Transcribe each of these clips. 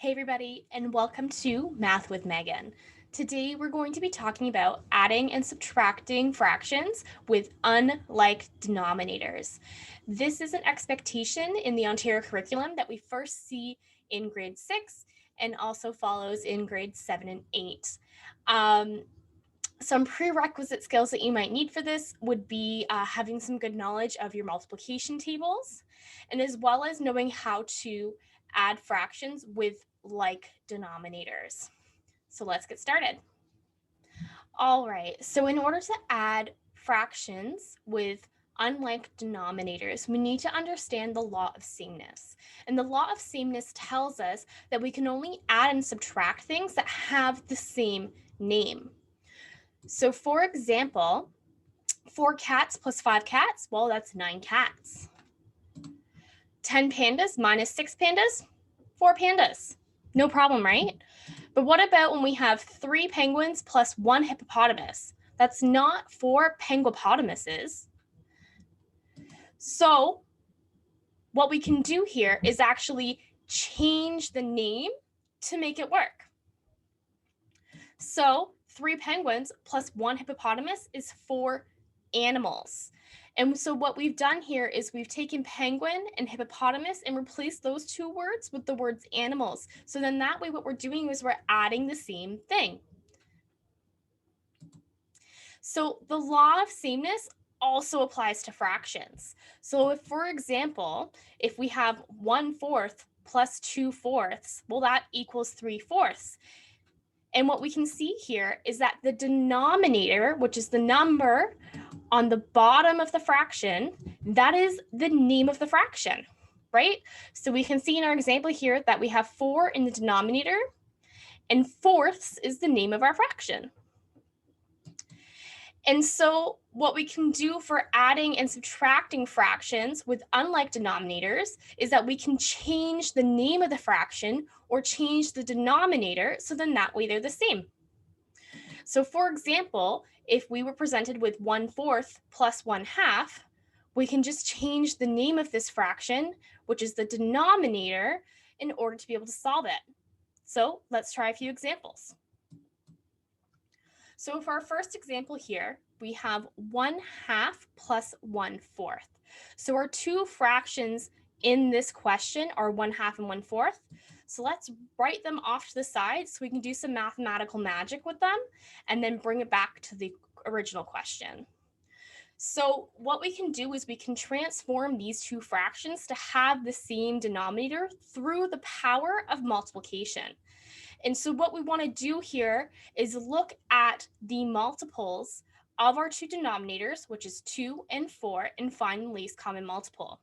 Hey everybody, and welcome to Math with Megan. Today we're going to be talking about adding and subtracting fractions with unlike denominators. This is an expectation in the Ontario curriculum that we first see in grade 6 and also follows in grades 7 and 8. Some prerequisite skills that you might need for this would be having some good knowledge of your multiplication tables, and as well as knowing how to add fractions with like denominators. So let's get started. All right, so in order to add fractions with unlike denominators, we need to understand the law of sameness. And the law of sameness tells us that we can only add and subtract things that have the same name. So for example, 4 cats plus 5 cats, well, that's 9 cats. 10 pandas minus 6 pandas, 4 pandas. No problem, right? But what about when we have 3 penguins plus 1 hippopotamus? That's not 4 penguopotamuses. So what we can do here is actually change the name to make it work. So 3 penguins plus 1 hippopotamus is 4 animals. And so what we've done here is we've taken penguin and hippopotamus and replaced those two words with the words animals. So then that way what we're doing is we're adding the same thing. So the law of sameness also applies to fractions. So if, for example, if we have 1/4 plus 2/4, well, that equals 3/4. And what we can see here is that the denominator, which is the number on the bottom of the fraction, that is the name of the fraction, right? So we can see in our example here that we have 4 in the denominator, and fourths is the name of our fraction. And so what we can do for adding and subtracting fractions with unlike denominators is that we can change the name of the fraction or change the denominator, so then that way they're the same. So for example, if we were presented with 1/4 plus 1/2, we can just change the name of this fraction, which is the denominator, in order to be able to solve it. So let's try a few examples. So for our first example here, we have 1/2 plus 1/4. So our two fractions in this question are 1/2 and 1/4. So let's write them off to the side so we can do some mathematical magic with them and then bring it back to the original question. So what we can do is we can transform these two fractions to have the same denominator through the power of multiplication. And so what we want to do here is look at the multiples of our two denominators, which is 2 and 4, and find the least common multiple.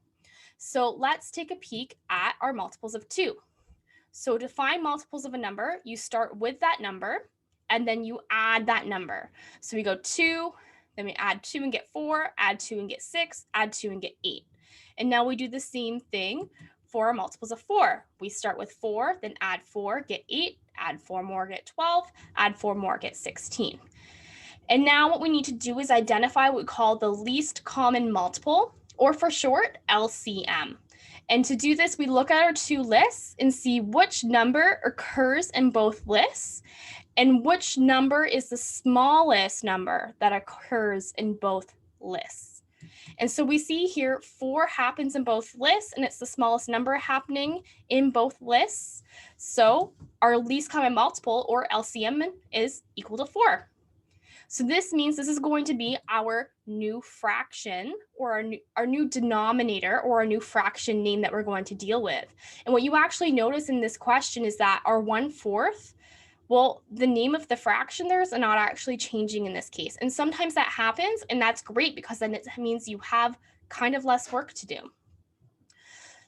So let's take a peek at our multiples of 2. So to find multiples of a number, you start with that number, and then you add that number. So we go 2, then we add 2 and get 4, add 2 and get 6, add 2 and get 8. And now we do the same thing for our multiples of 4. We start with 4, then add 4, get 8, add 4 more, get 12, add 4 more, get 16. And now what we need to do is identify what we call the least common multiple, or for short, LCM. And to do this, we look at our two lists and see which number occurs in both lists and which number is the smallest number that occurs in both lists. And so we see here 4 happens in both lists, and it's the smallest number happening in both lists. So our least common multiple, or LCM, is equal to 4. So this means this is going to be our new fraction, or our new denominator, or our new fraction name that we're going to deal with. And what you actually notice in this question is that our 1/4, well, the name of the fraction there is not actually changing in this case. And sometimes that happens, and that's great because then it means you have kind of less work to do.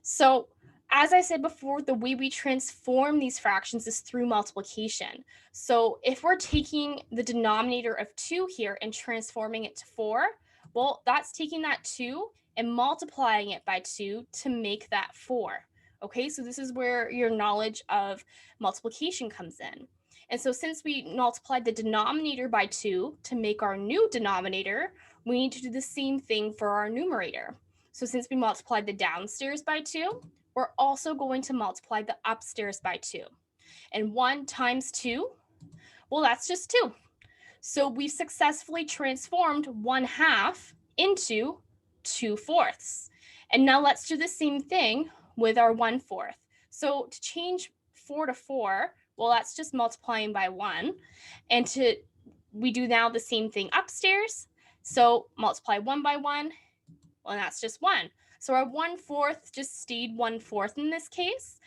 So as I said before, the way we transform these fractions is through multiplication. So if we're taking the denominator of 2 here and transforming it to 4, well, that's taking that 2 and multiplying it by 2 to make that 4. Okay, so this is where your knowledge of multiplication comes in. And so since we multiplied the denominator by 2 to make our new denominator, we need to do the same thing for our numerator. So since we multiplied the downstairs by 2, we're also going to multiply the upstairs by 2. And 1 times 2, well, that's just 2. So we've successfully transformed 1/2 into 2/4. And now let's do the same thing with our 1/4. So to change 4 to 4, well, that's just multiplying by 1. And we do now the same thing upstairs. So multiply 1 by 1, well, that's just 1. So our 1/4 just stayed 1/4 in this case,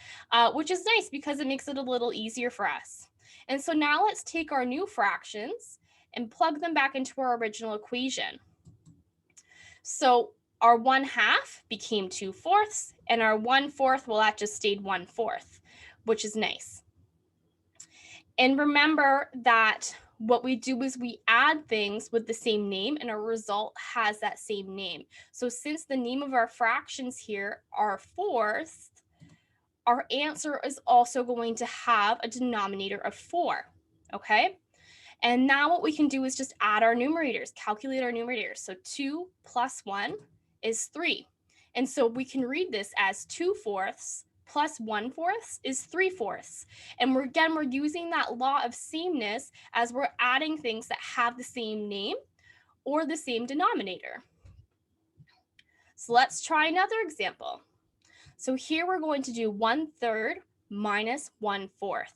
which is nice because it makes it a little easier for us. And so now let's take our new fractions and plug them back into our original equation. So our 1/2 became 2/4, and our 1/4, well, that just stayed 1/4, which is nice. And remember that what we do is we add things with the same name, and our result has that same name. So since the name of our fractions here are fourths, our answer is also going to have a denominator of 4, okay? And now what we can do is just add our numerators, calculate our numerators. So 2 plus 1 is 3. And so we can read this as 2/4 plus 1/4 is 3/4. And we're using that law of sameness as we're adding things that have the same name or the same denominator. So let's try another example. So here we're going to do 1/3 minus 1/4.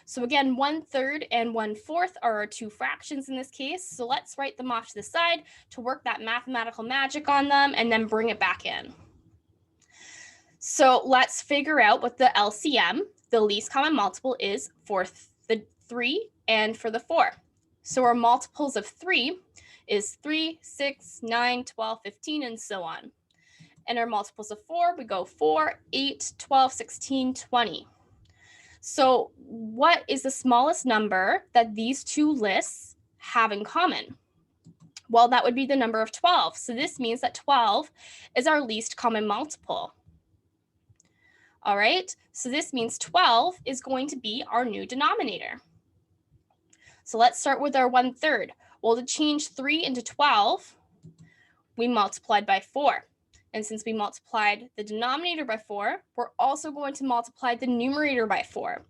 So again, 1/3 and 1/4 are our two fractions in this case. So let's write them off to the side to work that mathematical magic on them and then bring it back in. So let's figure out what the LCM, the least common multiple, is for the 3 and for the 4. So our multiples of 3 is 3, 6, 9, 12, 15, and so on. And our multiples of 4, we go 4, 8, 12, 16, 20. So what is the smallest number that these two lists have in common? Well, that would be the number of 12. So this means that 12 is our least common multiple. All right, so this means 12 is going to be our new denominator. So let's start with our 1/3. Well, to change 3 into 12, we multiplied by 4. And since we multiplied the denominator by 4, we're also going to multiply the numerator by 4.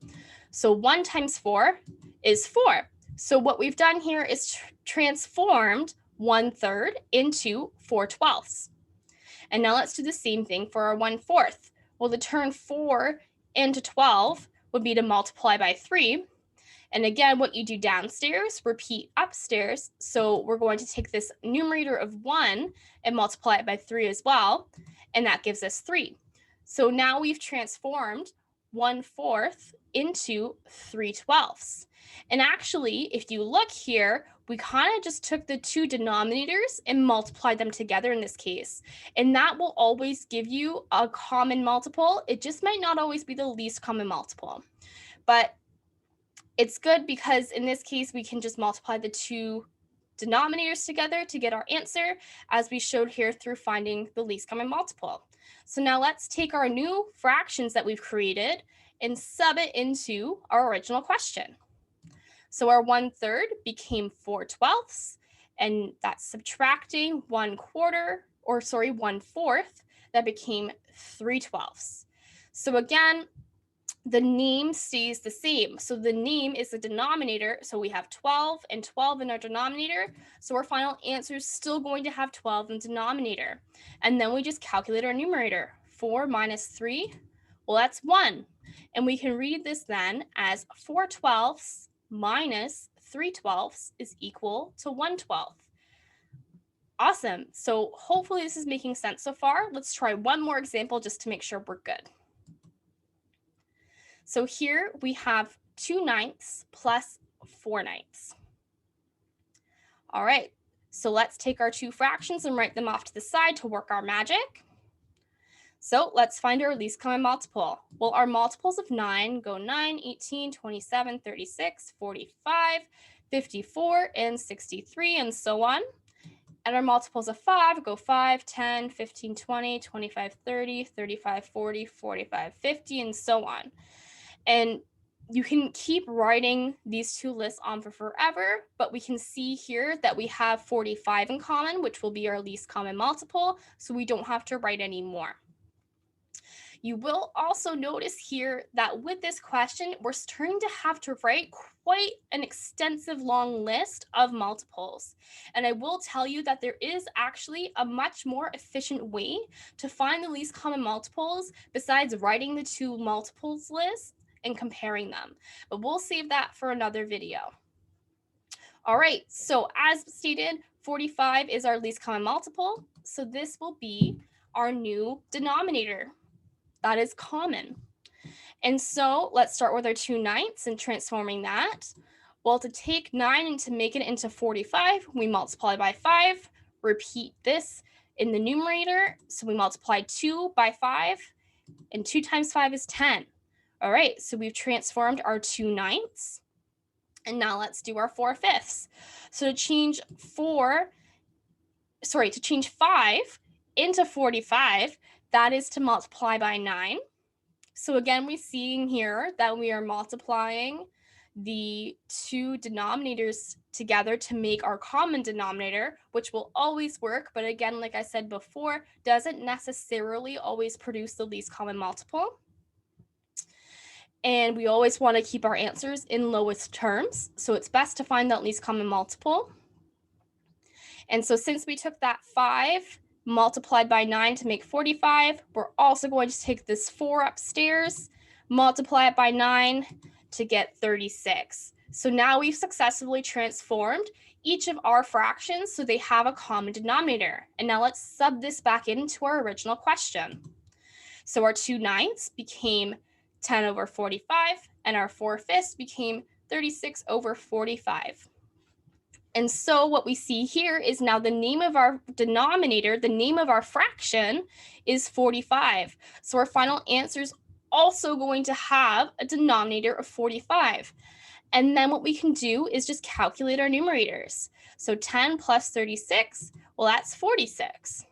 So 1 times 4 is 4. So what we've done here is transformed 1/3 into 4/12. And now let's do the same thing for our 1/4. Well, to turn 4 into 12 would be to multiply by 3. And again, what you do downstairs, repeat upstairs. So we're going to take this numerator of 1 and multiply it by 3 as well. And that gives us 3. So now we've transformed 1/4 into 3/12. And actually, if you look here, we kind of just took the two denominators and multiplied them together in this case. And that will always give you a common multiple. It just might not always be the least common multiple. But it's good because in this case, we can just multiply the two denominators together to get our answer, as we showed here through finding the least common multiple. So now let's take our new fractions that we've created and sub it into our original question. So our 1/3 became 4/12, and that's subtracting 1/4, that became 3/12. So again, the name stays the same. So the name is the denominator. So we have 12 and 12 in our denominator. So our final answer is still going to have 12 in the denominator. And then we just calculate our numerator. 4 minus 3, well, that's 1. And we can read this then as 4/12 minus 3/12 is equal to 1/12. Awesome. So hopefully this is making sense so far. Let's try one more example just to make sure we're good. So here we have 2/9 plus 4/9. All right, so let's take our two fractions and write them off to the side to work our magic. So let's find our least common multiple. Well, our multiples of 9 go 9, 18, 27, 36, 45, 54, and 63, and so on. And our multiples of 5 go 5, 10, 15, 20, 25, 30, 35, 40, 45, 50, and so on. And you can keep writing these two lists on for forever, but we can see here that we have 45 in common, which will be our least common multiple, so we don't have to write any more. You will also notice here that with this question, we're starting to have to write quite an extensive long list of multiples. And I will tell you that there is actually a much more efficient way to find the least common multiples besides writing the two multiples list and comparing them. But we'll save that for another video. All right, so as stated, 45 is our least common multiple. So this will be our new denominator. That is common. And so let's start with our 2/9 and transforming that. Well, to take 9 and to make it into 45, we multiply by 5. Repeat this in the numerator. So we multiply 2 by 5, and 2 times 5 is 10. All right, so we've transformed our 2/9. And now let's do our 4/5. So to change 5 into 45, that is to multiply by 9. So again, we're seeing here that we are multiplying the two denominators together to make our common denominator, which will always work. But again, like I said before, doesn't necessarily always produce the least common multiple. And we always want to keep our answers in lowest terms. So it's best to find that least common multiple. And so since we took that 5 multiplied by 9 to make 45, we're also going to take this 4 upstairs, multiply it by 9 to get 36. So now we've successfully transformed each of our fractions so they have a common denominator. And now let's sub this back into our original question. So our 2/9 became 10 over 45, and our 4/5 became 36 over 45. And so what we see here is now the name of our denominator, the name of our fraction is 45. So our final answer is also going to have a denominator of 45. And then what we can do is just calculate our numerators. So 10 plus 36, well, that's 46.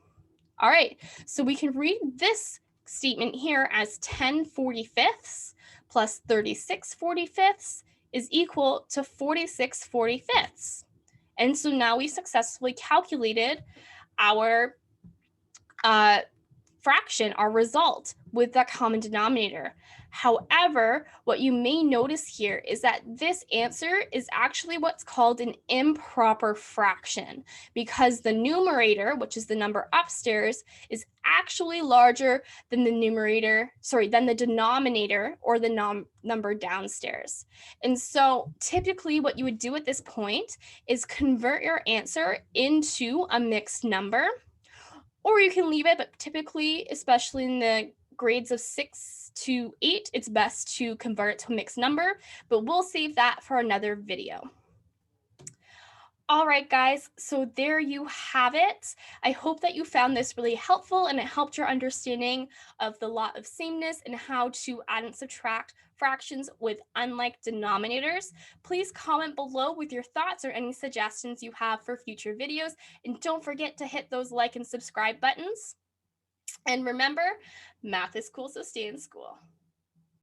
All right, so we can read this statement here as 10 45ths plus 36 45ths is equal to 46 45ths. And so now we successfully calculated our fraction, our result, with that common denominator. However, what you may notice here is that this answer is actually what's called an improper fraction, because the numerator, which is the number upstairs, is actually larger than the denominator or the number downstairs. And so typically what you would do at this point is convert your answer into a mixed number, or you can leave it, but typically, especially in the grades of 6 to 8, it's best to convert it to a mixed number, but we'll save that for another video. All right, guys, so there you have it. I hope that you found this really helpful and it helped your understanding of the law of sameness and how to add and subtract fractions with unlike denominators. Please comment below with your thoughts or any suggestions you have for future videos. And don't forget to hit those like and subscribe buttons. And remember, math is cool, so stay in school.